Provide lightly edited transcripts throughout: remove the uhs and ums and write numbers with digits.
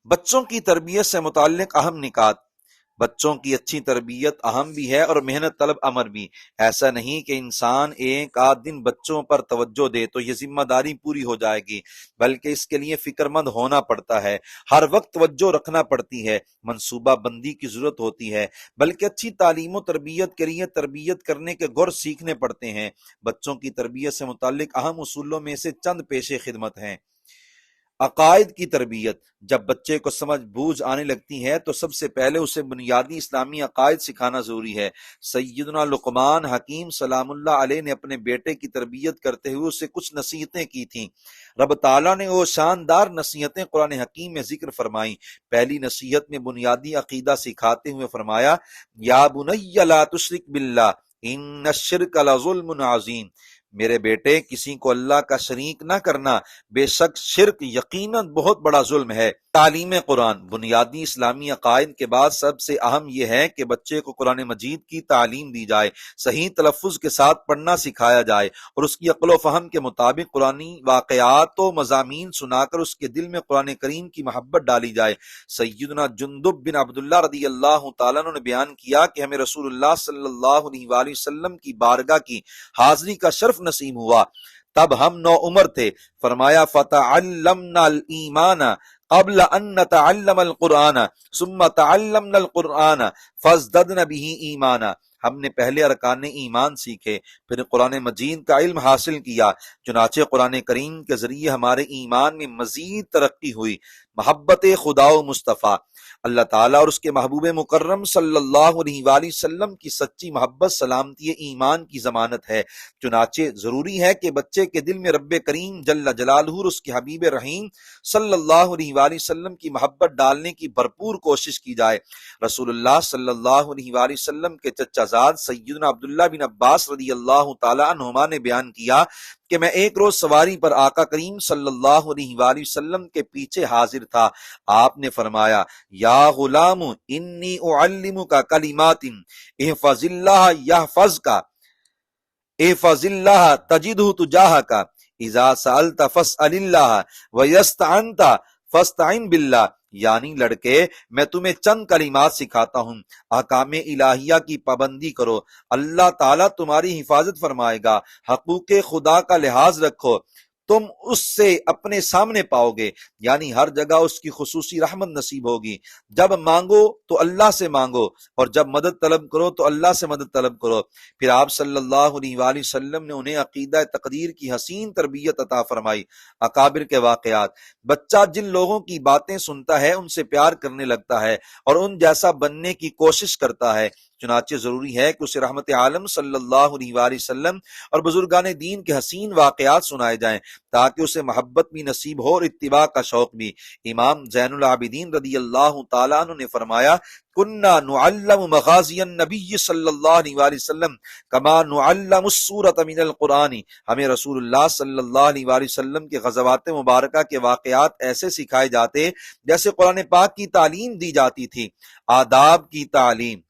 بچوں کی تربیت سے متعلق اہم نکات۔ بچوں کی اچھی تربیت اہم بھی ہے اور محنت طلب امر بھی۔ ایسا نہیں کہ انسان ایک آدھ دن بچوں پر توجہ دے تو یہ ذمہ داری پوری ہو جائے گی، بلکہ اس کے لیے فکر مند ہونا پڑتا ہے، ہر وقت توجہ رکھنا پڑتی ہے، منصوبہ بندی کی ضرورت ہوتی ہے، بلکہ اچھی تعلیم و تربیت کے لیے تربیت کرنے کے گر سیکھنے پڑتے ہیں۔ بچوں کی تربیت سے متعلق اہم اصولوں میں سے چند پیش خدمت ہیں۔ عقائد کی تربیت۔ جب بچے کو سمجھ بوجھ آنے لگتی ہے تو سب سے پہلے اسے بنیادی اسلامی عقائد سکھانا ضروری ہے۔ سیدنا لقمان حکیم سلام اللہ علیہ نے اپنے بیٹے کی تربیت کرتے ہوئے اسے کچھ نصیحتیں کی تھیں۔ رب تعالیٰ نے وہ شاندار نصیحتیں قرآن حکیم میں ذکر فرمائیں۔ پہلی نصیحت میں بنیادی عقیدہ سکھاتے ہوئے فرمایا، یا بنی لا تشرک باللہ ان الشرک لظلم عظیم، میرے بیٹے کسی کو اللہ کا شریک نہ کرنا، بے شک شرک یقیناً بہت بڑا ظلم ہے۔ تعلیم قرآن۔ بنیادی اسلامی عقائد کے بعد سب سے اہم یہ ہے کہ بچے کو قرآن مجید کی تعلیم دی جائے، صحیح تلفظ کے ساتھ پڑھنا سکھایا جائے اور اس کی عقل و فہم کے مطابق قرآنی واقعات و مضامین سنا کر اس کے دل میں قرآن کریم کی محبت ڈالی جائے۔ سیدنا جندب بن عبداللہ رضی اللہ تعالیٰ عنہ نے بیان کیا کہ ہمیں رسول اللہ صلی اللہ علیہ وآلہ وسلم کی بارگاہ کی حاضری کا شرف نصیب ہوا، تب ہم 9 عمر تھے۔ فرمایا فتعلمنا الایمان قبل ان نتعلم القرآن ثم تعلمنا القرآن فازددنا به ایمانا، ہم نے پہلے ارکان ایمان سیکھے پھر قرآن مجید کا علم حاصل کیا، چنانچہ قرآن کریم کے ذریعے ہمارے ایمان میں مزید ترقی ہوئی۔ محبت خدا و مصطفیٰ۔ اللہ تعالیٰ اور اس کے محبوب مکرم صلی اللہ علیہ وآلہ وسلم کی سچی محبت سلامتی ایمان کی ضمانت ہے، چنانچہ ضروری ہے کہ بچے کے دل میں رب کریم جل جلالہ اور اس کے حبیب رحیم صلی اللہ علیہ وآلہ وسلم کی محبت ڈالنے کی بھرپور کوشش کی جائے۔ رسول اللہ صلی اللہ علیہ وآلہ وسلم کے چچا زاد سیدنا عبداللہ بن عباس رضی اللہ تعالی عنہما نے بیان کیا کہ میں ایک روز سواری پر آقا کریم صلی اللہ علیہ وآلہ وسلم کے پیچھے حاضر تھا۔ آپ نے فرمایا، یا غلام انی اعلمک کلمات احفظ اللہ یحفظک، احفظ اللہ تجدہ تجاہک، اذا سألت فاسأل اللہ وَإِذَا فاستعن باللہ، یعنی لڑکے میں تمہیں چند کلمات سکھاتا ہوں، احکام الہیہ کی پابندی کرو، اللہ تعالیٰ تمہاری حفاظت فرمائے گا، حقوق خدا کا لحاظ رکھو، تم اس سے اپنے سامنے پاؤ گے، یعنی ہر جگہ اس کی خصوصی رحمت نصیب ہوگی۔ جب مانگو تو اللہ سے مانگو اور جب مدد طلب کرو تو اللہ سے مدد طلب کرو۔ پھر آپ صلی اللہ علیہ وآلہ وسلم نے انہیں عقیدہ تقدیر کی حسین تربیت عطا فرمائی۔ اکابر کے واقعات۔ بچہ جن لوگوں کی باتیں سنتا ہے ان سے پیار کرنے لگتا ہے اور ان جیسا بننے کی کوشش کرتا ہے، چنانچہ ضروری ہے کہ اسے رحمت عالم صلی اللہ علیہ وآلہ وسلم اور بزرگان دین کے حسین واقعات سنائے جائیں تاکہ اسے محبت بھی نصیب ہو اور اتباع کا شوق بھی۔ امام زین العابدین رضی اللہ تعالیٰ عنہ نے فرمایا، کننا نعلم مغازی النبی صلی اللہ علیہ وآلہ وسلم کما نعلم السورۃ من القرآن، ہمیں رسول اللہ صلی اللہ علیہ وآلہ وسلم کے غزوات مبارکہ کے واقعات ایسے سکھائے جاتے جیسے قرآن پاک کی تعلیم دی جاتی تھی۔ آداب کی تعلیم۔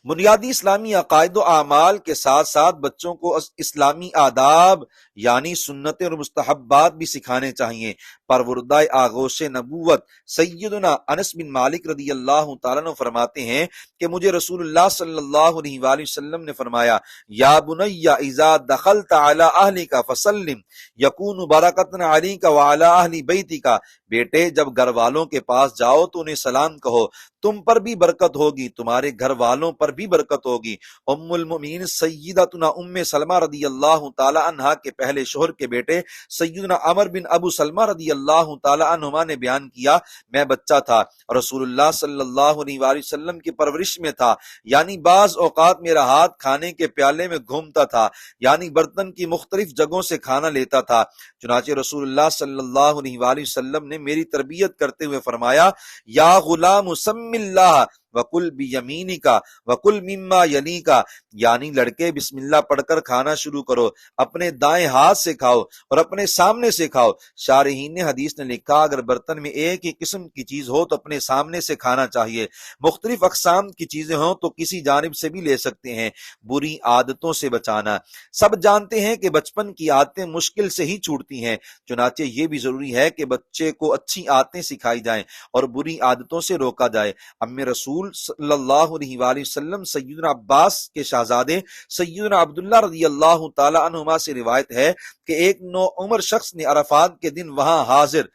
بنیادی اسلامی عقائد و اعمال کے ساتھ ساتھ بچوں کو اسلامی آداب یعنی سنتیں اور مستحبات بھی سکھانے چاہیے۔ پروردہ آغوش نبوت سیدنا انس بن مالک رضی اللہ تعالیٰ عنہ فرماتے ہیں کہ مجھے رسول اللہ صلی اللہ علیہ وآلہ وسلم نے فرمایا، یا بنی اذا دخلت علی اہلک فسلم یکون برکۃ علیک وعلی اہل بیتک، بیٹے جب گھر والوں کے پاس جاؤ تو انہیں سلام کہو، تم پر بھی برکت ہوگی، تمہارے گھر والوں پر بھی برکت ہوگی۔ ام المؤمنین سیدتنا ام سلمہ رضی اللہ تعالی عنہا کے پہلے شوہر کے بیٹے سیدنا عمر بن ابو سلمہ رضی اللہ تعالی عنہما نے بیان کیا، میں بچہ تھا رسول اللہ صلی اللہ علیہ وآلہ وسلم کی پرورش میں تھا، یعنی بعض اوقات میرا ہاتھ کھانے کے پیالے میں گھومتا تھا، یعنی برتن کی مختلف جگہوں سے کھانا لیتا تھا، چنانچہ رسول اللہ صلی اللہ علیہ وآلہ وسلم نے میری تربیت کرتے ہوئے فرمایا، یا غلام سم اللہ وکل بیمینک وکل مما یلیک، یعنی لڑکے بسم اللہ پڑھ کر کھانا شروع کرو، اپنے دائیں ہاتھ سے کھاؤ اور اپنے سامنے سے کھاؤ۔ شارحین حدیث نے لکھا اگر برتن میں ایک ہی قسم کی چیز ہو تو اپنے سامنے سے کھانا چاہیے، مختلف اقسام کی چیزیں ہوں تو کسی جانب سے بھی لے سکتے ہیں۔ بری عادتوں سے بچانا، سب جانتے ہیں کہ بچپن کی عادتیں مشکل سے ہی چھوٹتی ہیں، چنانچہ یہ بھی ضروری ہے کہ بچے کو اچھی عادتیں سکھائی جائیں اور بری عادتوں سے روکا جائے۔ ام رسول صلی اللہ علیہ وآلہ وسلم سیدنا عباس کے شہزادے سیدنا عبداللہ رضی اللہ تعالی عنہما سے روایت ہے کہ ایک نوعمر شخص نے عرفات کے دن وہاں حاضر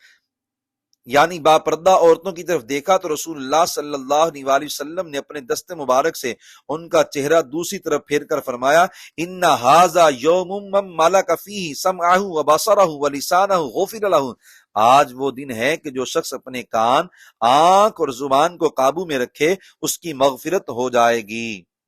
یعنی باپردہ عورتوں کی طرف دیکھا تو رسول اللہ صلی اللہ علیہ وآلہ وسلم نے اپنے دست مبارک سے ان کا چہرہ دوسری طرف پھیر کر فرمایا ان ھذا یوم من ملک فیہ سمعہ وبصرہ ولسانہ غفر لہ، آج وہ دن ہے کہ جو شخص اپنے کان، آنکھ اور زبان کو قابو میں رکھے اس کی مغفرت ہو جائے گی۔